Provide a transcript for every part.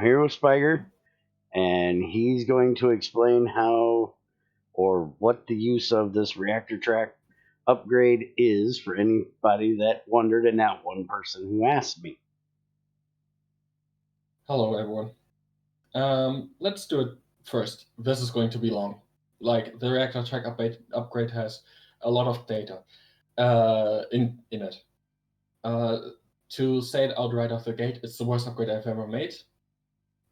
here with Spiger, and he's going to explain how or what the use of this reactor track upgrade is for anybody that wondered, and that one person who asked me. Hello, everyone. Let's do it first. This is going to be long. Like, the reactor track upgrade has a lot of data in it. To say it outright off the gate, it's the worst upgrade I've ever made.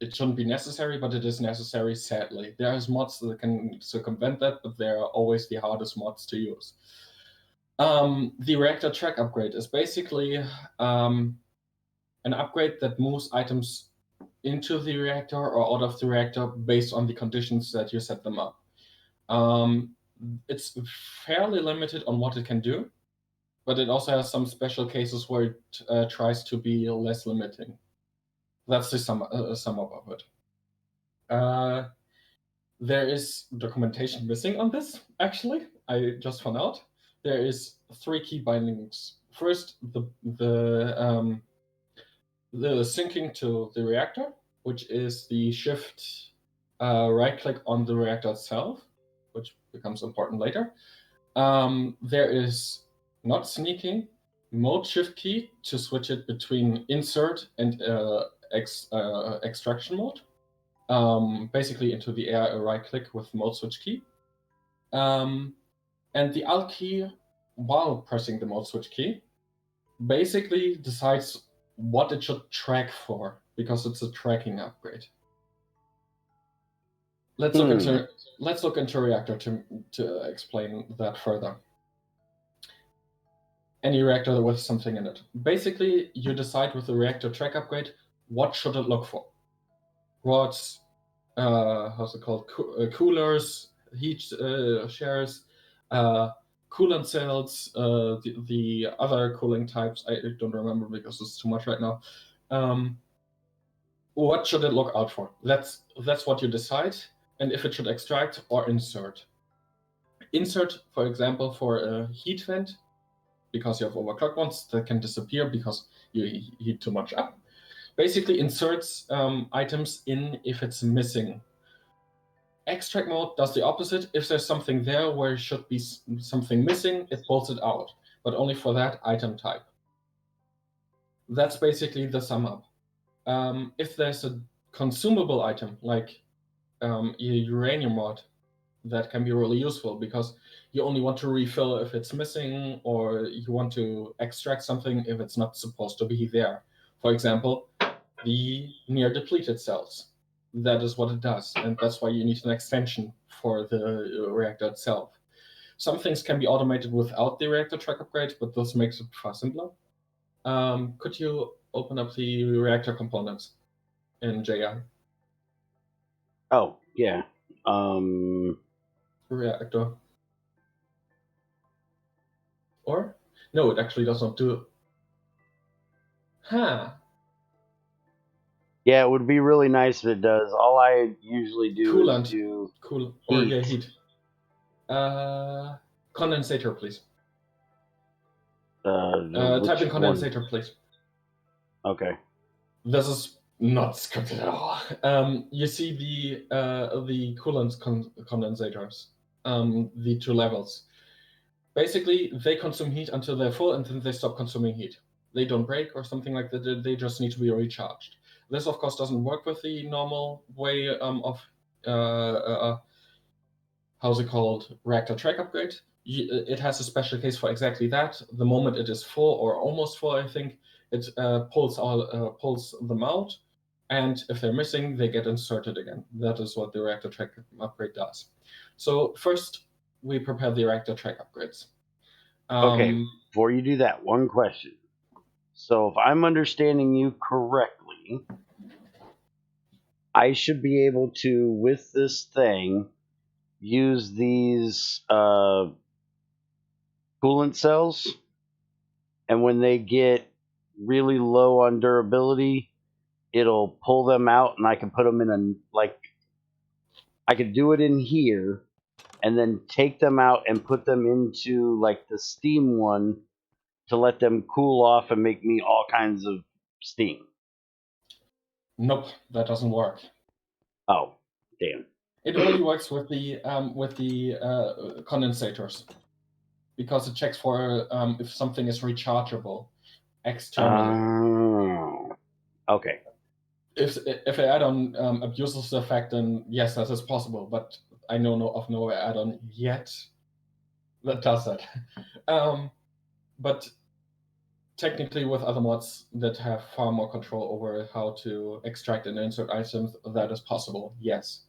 It shouldn't be necessary, but it is necessary, sadly. There is mods that can circumvent that, but they're always the hardest mods to use. The reactor track upgrade is basically an upgrade that moves items into the reactor or out of the reactor based on the conditions that you set them up. It's fairly limited on what it can do, but it also has some special cases where it tries to be less limiting. That's the sum up of it. There is documentation missing on this, actually. I just found out. There is 3 key bindings. First, the syncing to the reactor, which is the shift right-click on the reactor itself, which becomes important later. There is not sneaking, mode shift key to switch it between insert and extraction mode. Basically into the air, a right-click with mode switch key. And the Alt key, while pressing the mode switch key, basically decides what it should track for, because it's a tracking upgrade. Let's look into Reactor to explain that further. Any reactor with something in it. Basically, you decide with the Reactor track upgrade what should it look for. What's how's it called? Coolers, heat shares, coolant cells, the other cooling types. I don't remember because it's too much right now. What should it look out for? That's what you decide, and if it should extract or insert. Insert, for example, for a heat vent, because you have overclocked ones that can disappear because you heat too much up. Basically inserts items in if it's missing. Extract mode does the opposite. If there's something there where it should be something missing, it pulls it out, but only for that item type. That's basically the sum up. If there's a consumable item, like a uranium mod, that can be really useful because you only want to refill if it's missing, or you want to extract something if it's not supposed to be there. For example, the near depleted cells. That is what it does, and that's why you need an extension for the reactor itself. Some things can be automated without the reactor track upgrade, but this makes it far simpler. Could you open up the reactor components in JI? Oh, yeah. Reactor. Or? No, it actually does not do it. Huh. Yeah, it would be really nice if it does. All I usually do Coolant. is do Cool. heat. Or yeah, heat. Condensator, please. Type in condensator, please. Okay. This is not scripted at all. You see the coolant condensators, the 2 levels. Basically, they consume heat until they're full, and then they stop consuming heat. They don't break or something like that. They just need to be recharged. This, of course, doesn't work with the normal way of how's it called, reactor track upgrade. It has a special case for exactly that. The moment it is full or almost full, I think, it pulls them out, and if they're missing, they get inserted again. That is what the reactor track upgrade does. So first, we prepare the reactor track upgrades. Okay, before you do that, one question. So if I'm understanding you correctly, I should be able to, with this thing, use these coolant cells, and when they get really low on durability, it'll pull them out, and I can put them in I could do it in here, and then take them out and put them into like the steam one to let them cool off and make me all kinds of steam. Nope, that doesn't work. Oh, damn. It only works with the condensators, because it checks for if something is rechargeable externally. Oh, okay. If an add-on abuses the effect, then yes, that is possible. But I know of no add-on yet that does that. But technically, with other mods that have far more control over how to extract and insert items, that is possible. Yes.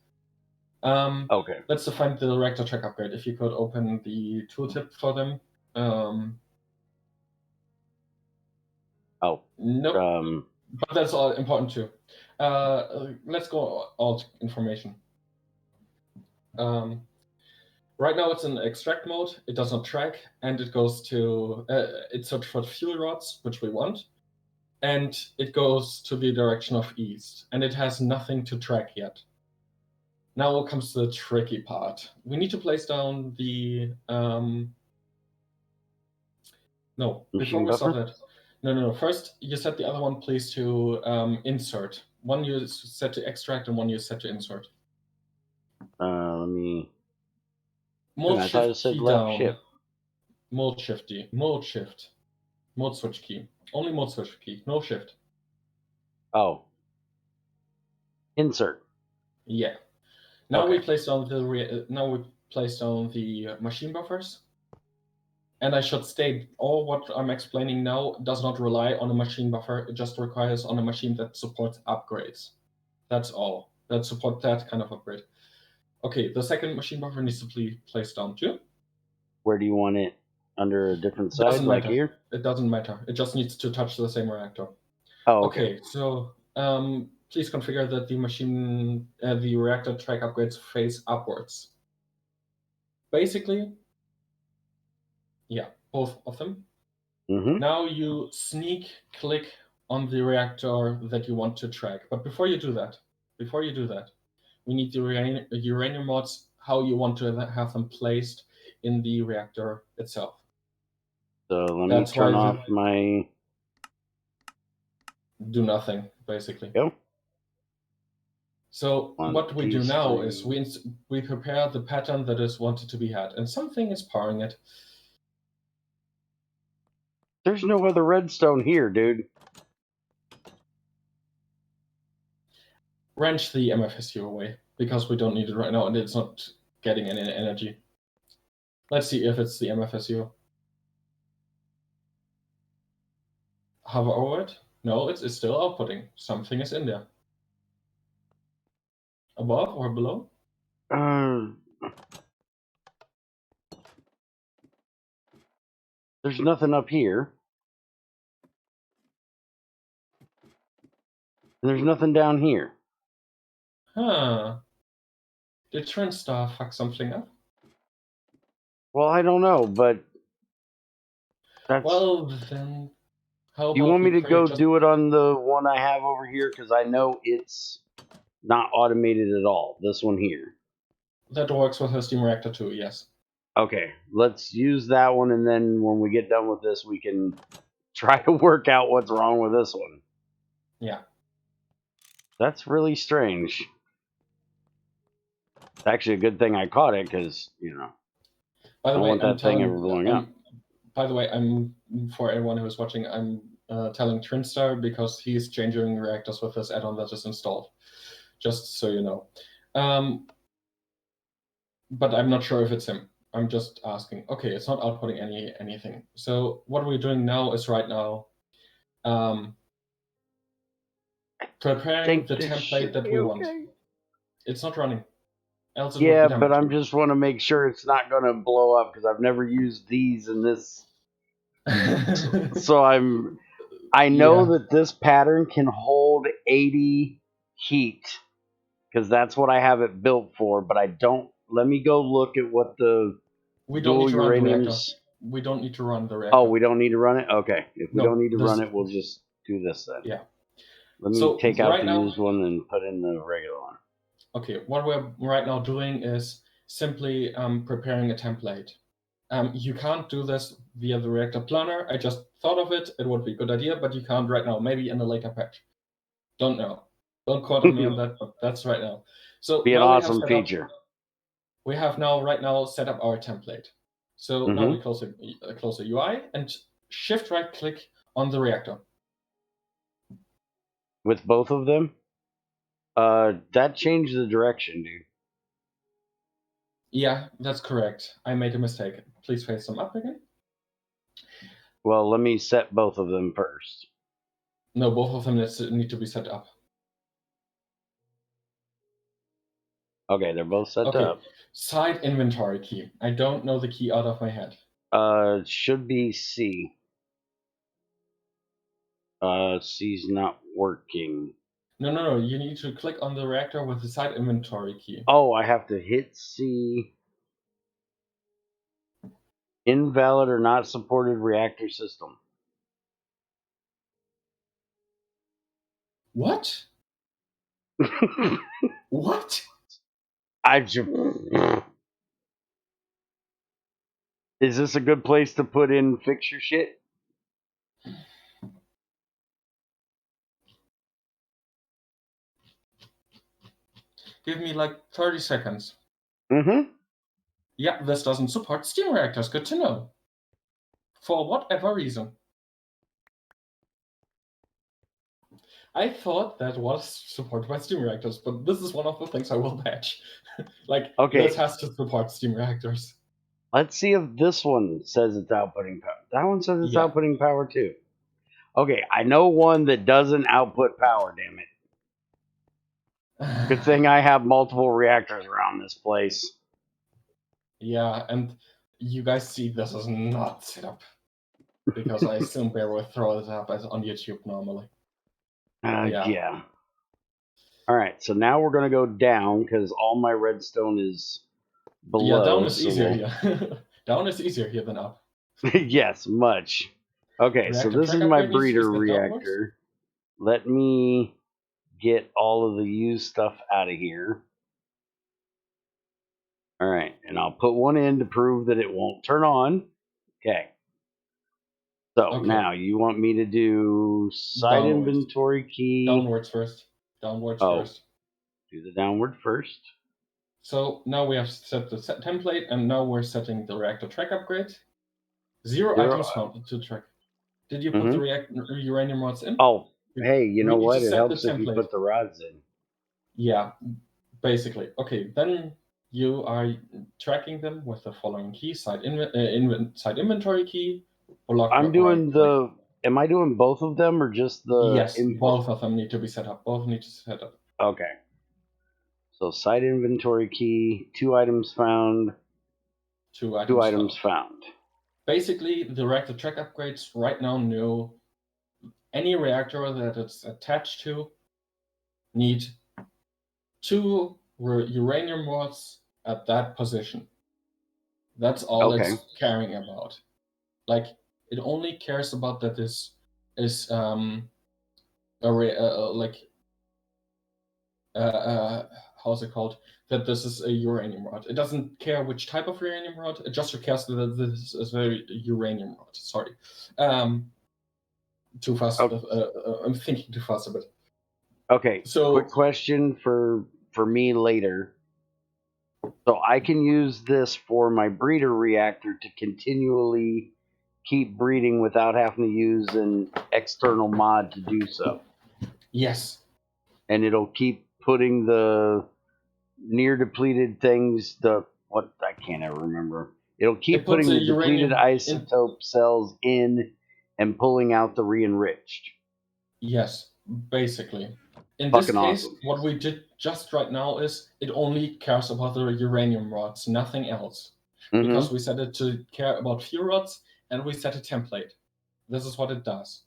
Okay. Let's define the reactor track upgrade. If you could open the tooltip for them. Oh. Nope. But that's all important too. Let's go alt information. Right now it's in extract mode. It does not track, and it goes to it searches for fuel rods, which we want, and it goes to the direction of east, and it has nothing to track yet. Now comes the tricky part. We need to place down the no. Before we start that, no. First, you set the other one, please, to insert. One you set to extract, and one you set to insert. Let me. Mode shift key down. Shift. Mode shift. Mode shift. Mode switch key. Only mode switch key. No shift. Oh. Insert. Yeah. Now we place down the machine buffers. And I should state, all what I'm explaining now does not rely on a machine buffer. It just requires on a machine that supports upgrades. That's all. That support that kind of upgrade. Okay, the second machine buffer needs to be placed down too. Where do you want it? Under a different side, like here? It doesn't matter. It just needs to touch the same reactor. Oh, okay. So please configure that the reactor track upgrades face upwards. Basically, yeah, both of them. Mm-hmm. Now you sneak click on the reactor that you want to track. But before you do that, we need the uranium mods, how you want to have them placed in the reactor itself. So let me turn off my... Do nothing, basically. Go. So what we do now is we prepare the pattern that is wanted to be had, and something is powering it. There's no other redstone here, dude. Wrench the MFSU away, because we don't need it right now, and it's not getting any energy. Let's see if it's the MFSU. Hover over it. No, it's still outputting. Something is in there. Above or below? There's nothing up here. And there's nothing down here. Huh. Did TrendStar fuck something up? Well, I don't know, but that's... Well, then... Do you want me to go do it on the one I have over here? Because I know it's not automated at all. This one here. That works with her steam reactor too, yes. Okay, let's use that one, and then when we get done with this, we can try to work out what's wrong with this one. Yeah. That's really strange. It's actually a good thing I caught it, because, you know, by the way, want that thing ever blowing up. By the way, for everyone who is watching, I'm telling TrendStar because he's changing reactors with this add-on that is installed. Just so you know. But I'm not sure if it's him. I'm just asking. Okay, it's not outputting anything. So what we're doing now is right now preparing the template that we want. It's not running. Else it yeah, would be but I just want to make sure it's not going to blow up, because I've never used these in this. So I know that this pattern can hold 80 heat, because that's what I have it built for, but I don't... Let me go look at what the dual uraniums... We don't need to run the reactor. Oh, we don't need to run it? Okay. If we don't need to run it, we'll just do this then. Yeah. Let me take out the used one and put in the regular one. Okay, what we're right now doing is simply preparing a template. You can't do this via the reactor planner. I just thought of it. It would be a good idea, but you can't right now. Maybe in a later patch. Don't know. Don't quote me on that, but that's right now. So Be an now we have awesome set up, feature. we have now right now set up our template. So now Mhm. we close the UI and shift right click on the reactor. With both of them, that changed the direction, dude. Yeah, that's correct. I made a mistake. Please face them up again. Well, let me set both of them first. No, both of them need to be set up. Okay, they're both set Okay, up. side inventory key. I don't know the key out of my head. Should be C. C's not working. No. You need to click on the reactor with the side inventory key. Oh, I have to hit C. Invalid or not supported reactor system. What? What? Is this a good place to put in fix your shit? Give me like 30 seconds. Mm-hmm. Yeah, this doesn't support steam reactors. Good to know. For whatever reason. I thought that was supported by steam reactors, but this is one of the things I will patch. Like, Okay. this has to support steam reactors. Let's see if this one says it's outputting power. That one says it's outputting power too. Okay, I know one that doesn't output power, damn it. Good thing I have multiple reactors around this place. Yeah, and you guys see this is not set up. Because I assume Bear will throw it up as on YouTube normally. Yeah. Alright, so now we're going to go down because all my redstone is below. Yeah, down is easier here. Down is easier here than up. Yes, much. Okay, so this is my breeder reactor. Let me get all of the used stuff out of here. Alright, and I'll put one in to prove that it won't turn on. Okay. So now you want me to do side inventory key. Downwards first. First. Do the downward first. So now we have set the template, and now we're setting the reactor track upgrade. Zero items found to track. Did you put the uranium rods in? Oh, hey, you know what? It helps if you put the rods in. Yeah, basically. Okay, then you are tracking them with the following key: side inventory key. I'm doing the. Am I doing both of them or just the? Yes, input? both of them need to be set up. Both need to set up. Okay. So side inventory key, 2 items found. 2 items found. Basically, the reactor track upgrades right now know any reactor that it's attached to need 2 uranium rods at that position. That's all it's caring about. Like, it only cares about that this is how's it called? That this is a uranium rod. It doesn't care which type of uranium rod. It just cares that this is a uranium rod. Sorry, too fast. I'm thinking too fast a bit. Okay. So quick question for me later. So I can use this for my breeder reactor to continually keep breeding without having to use an external mod to do so. Yes. And it'll keep putting the near depleted things, I can't ever remember. It'll keep putting the depleted isotope cells in and pulling out the re-enriched. Yes, basically. In this case, what we did just right now is it only cares about the uranium rods, nothing else. Because we set it to care about few rods, and we set a template. This is what it does.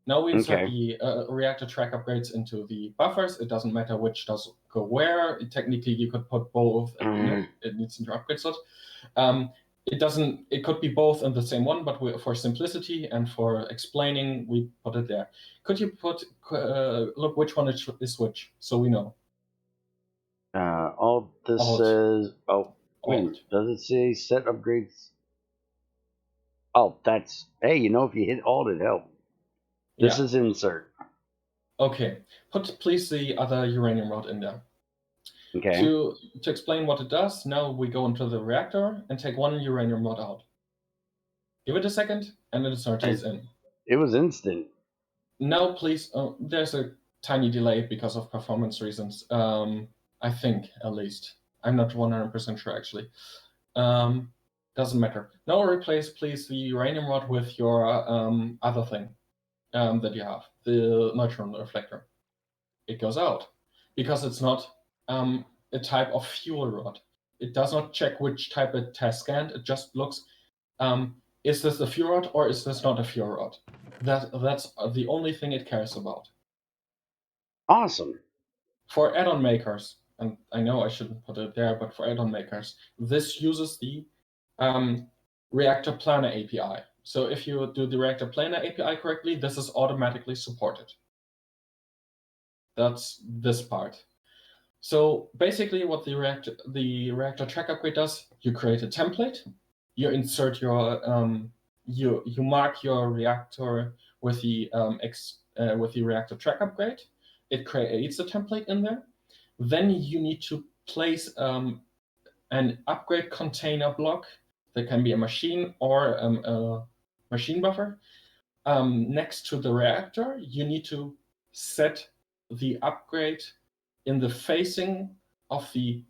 Now we insert the reactor track upgrades into the buffers. It doesn't matter which does go where. Technically, you could put both. No, it needs to upgrade slot. It doesn't. It could be both in the same one, but for simplicity and for explaining, we put it there. Could you look which one is which, so we know? All this says. Oh, wait. Does it say set upgrades? Oh, that's. Hey, if you hit Alt, it helps. This is insert. Okay, put please the other uranium rod in there. Okay. To explain what it does, now we go into the reactor and take one uranium rod out. Give it a second, and insert it in. It was instant. Now, please, there's a tiny delay because of performance reasons. I think, at least. I'm not 100% sure, actually. Doesn't matter. Now replace, please, the uranium rod with your other thing that you have, the neutron reflector. It goes out because it's not a type of fuel rod. It does not check which type it has scanned. It just looks, is this a fuel rod or is this not a fuel rod? That's the only thing it cares about. Awesome. For add-on makers, and I know I shouldn't put it there, but for add-on makers, this uses the Reactor Planner API. So if you do the Reactor Planner API correctly, this is automatically supported. That's this part. So basically what the reactor track upgrade does, you create a template, you insert your, you mark your reactor with the reactor track upgrade. It creates a template in there. Then you need to place an upgrade container block that can be a machine or a machine buffer. Next to the reactor, you need to set the upgrade in the facing of the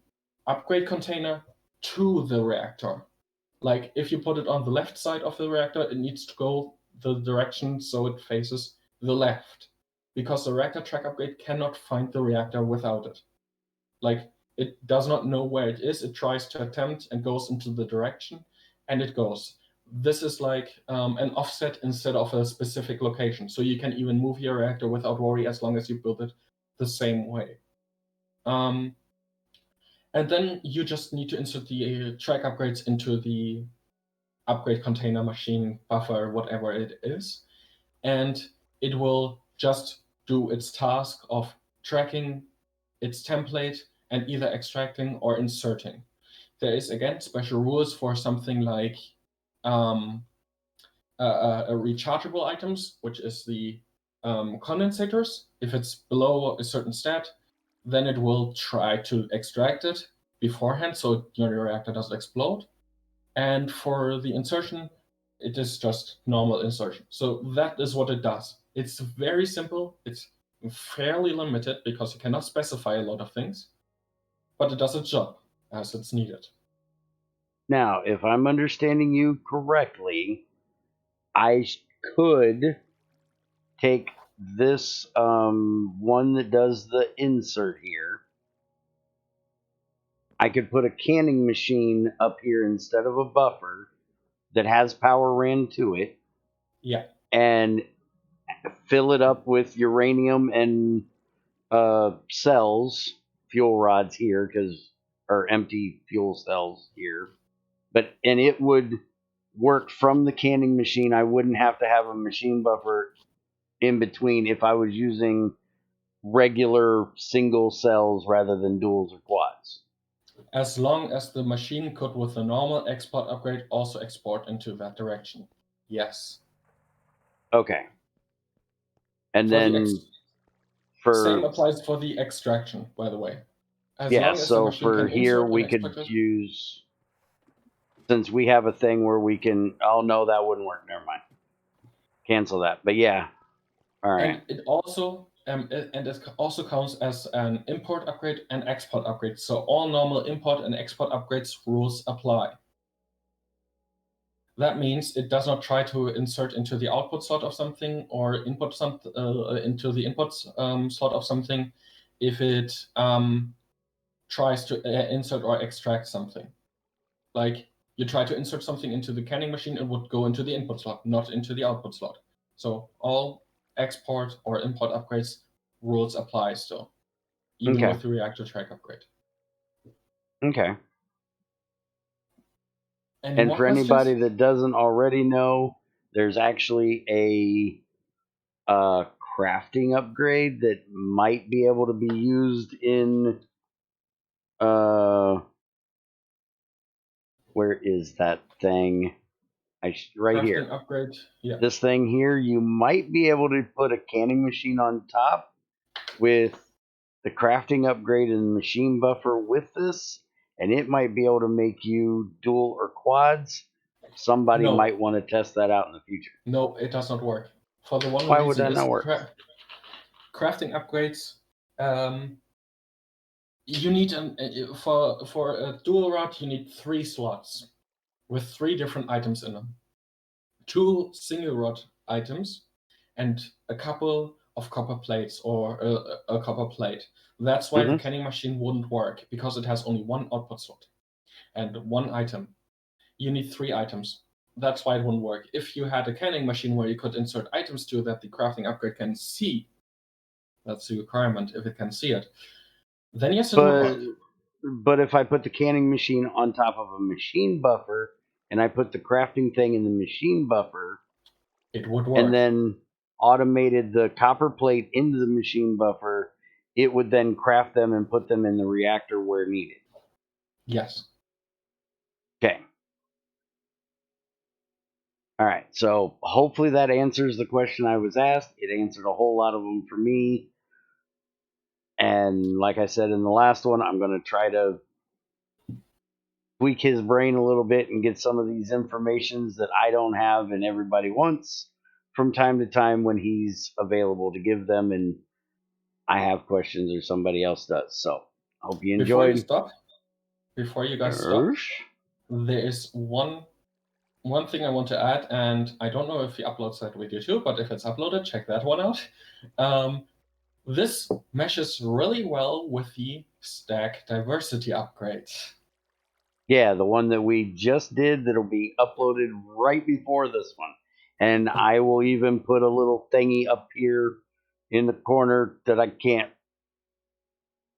upgrade container to the reactor. Like if you put it on the left side of the reactor, it needs to go the direction so it faces the left, because the reactor track upgrade cannot find the reactor without it. Like it does not know where it is. It tries to attempt and goes into the direction, and it goes. This is like an offset instead of a specific location. So you can even move your reactor without worry as long as you build it the same way. And then you just need to insert the track upgrades into the upgrade container, machine, buffer, whatever it is. And it will just do its task of tracking its template and either extracting or inserting. There is, again, special rules for something like rechargeable items, which is the condensators. If it's below a certain stat, then it will try to extract it beforehand so your reactor doesn't explode. And for the insertion, it is just normal insertion. So that is what it does. It's very simple. It's fairly limited because you cannot specify a lot of things, but it does its job as it's needed. Now, if I'm understanding you correctly, I could take this one that does the insert here. I could put a canning machine up here instead of a buffer that has power ran to it. Yeah. And fill it up with uranium and cells, fuel rods here, or empty fuel cells here. And it would work from the canning machine. I wouldn't have to have a machine buffer in between if I was using regular single cells rather than duals or quads. As long as the machine could, with a normal export upgrade, also export into that direction. Yes. Okay. And then same applies for the extraction, by the way. As long as the machine for can here we could use, since we have a thing where we can. Oh no, that wouldn't work. Never mind. Cancel that. But yeah. All right. And it also counts as an import upgrade and export upgrade. So all normal import and export upgrades rules apply. That means it does not try to insert into the output slot of something or input into the input slot of something if it tries to insert or extract something. Like you try to insert something into the canning machine, it would go into the input slot, not into the output slot. So all export or import upgrades rules apply still, even with the reactor track upgrade. Okay. And for anybody that doesn't already know, there's actually a crafting upgrade that might be able to be used in where is that thing? Right crafting here. Upgrade. Yeah. This thing here, you might be able to put a canning machine on top with the crafting upgrade and the machine buffer with this, and it might be able to make you dual or quads. Somebody No. might want to test that out in the future. No, it does not work. For the one Why would reason that is not work? crafting upgrades. You need for a dual rod, you need 3 slots with 3 different items in them. 2 single rod items and a couple of copper plates or a copper plate. That's why the canning machine wouldn't work, because it has only 1 output slot and 1 item. You need 3 items. That's why it wouldn't work. If you had a canning machine where you could insert items to that the crafting upgrade can see, that's the requirement, if it can see it, then yes, it would work. But if I put the canning machine on top of a machine buffer and I put the crafting thing in the machine buffer, it would work. And then automated the copper plate into the machine buffer, it would then craft them and put them in the reactor where needed. Yes. Okay. All right. So hopefully that answers the question I was asked. It answered a whole lot of them for me. And like I said in the last one, I'm going to try to tweak his brain a little bit and get some of these informations that I don't have and everybody wants from time to time when he's available to give them and I have questions or somebody else does. So I hope you enjoyed. Before you guys stop, there is one thing I want to add, and I don't know if he uploads that video too, but if it's uploaded, check that one out. This meshes really well with the stack diversity upgrade. Yeah, the one that we just did that'll be uploaded right before this one. And I will even put a little thingy up here in the corner that I can't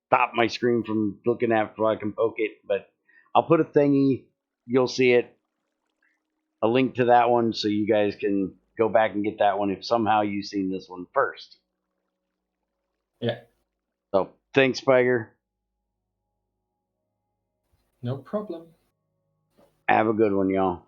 stop my screen from looking at so I can poke it. But I'll put a thingy. You'll see it. A link to that one so you guys can go back and get that one if somehow you've seen this one first. Yeah. So thanks, Spiger. No problem. Have a good one, y'all.